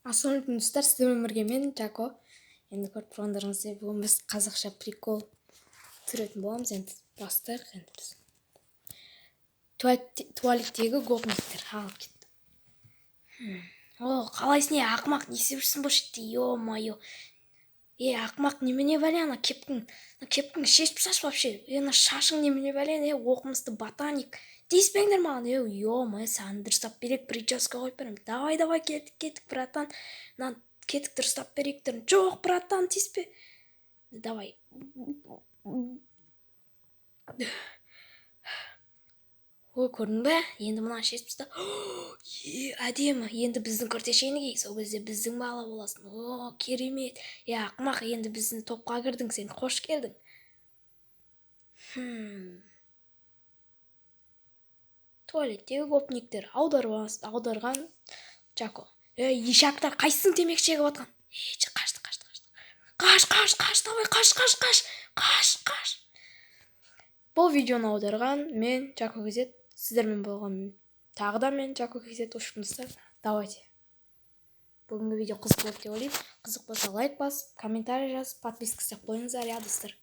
Ассалаумағалейкум достар, сіздермен бірге мен Жако. Енді көріп тұрғандарыңыздай бүгін біз қазақша прикол түсіретін боламыз. Енді бастайық. Енді біз туалеттегі гопниктер алып кетті. О, қалайсың, ақымақ, не істеп жүрсің бұл жерде? Ё-моё. Ақымақ, немене бәле, ана кепкің шешіп шаш вообще. Ана шашың немене бәле, оқымысты ботаник. Тиіспеңдер маған, ё-моё, саған дұрыстап берейік, прическа қойып беремін. Давай, кеттік, братан. Кеттік, дұрыстап берейік. Жоқ, братан, тиіспе. Давай. Ой, көрдің бе? Енді мына шешіп таста. Әдемі. Енді біздің күртешені ки, сол кезде біздің бала боласың. О, керемет. Ақымақ, енді біздің топқа кірдің, сен қош келдің. Туалеттегі гопниктер аударған Жако. Ишақтар, қайсың темекі шегіп отқан? Қаш, давай, қаш. Бұл видеоны аударған мен, Жако Кезет. Сіздермен болған тағы да мен, Жако Кезет. Ұшқындыстар, давайте. Бүгінгі видео қызық болды деп ойлаймын. Қызық болса лайк басып, комментарий жазып, подписка істеп қойыңыздар, достар.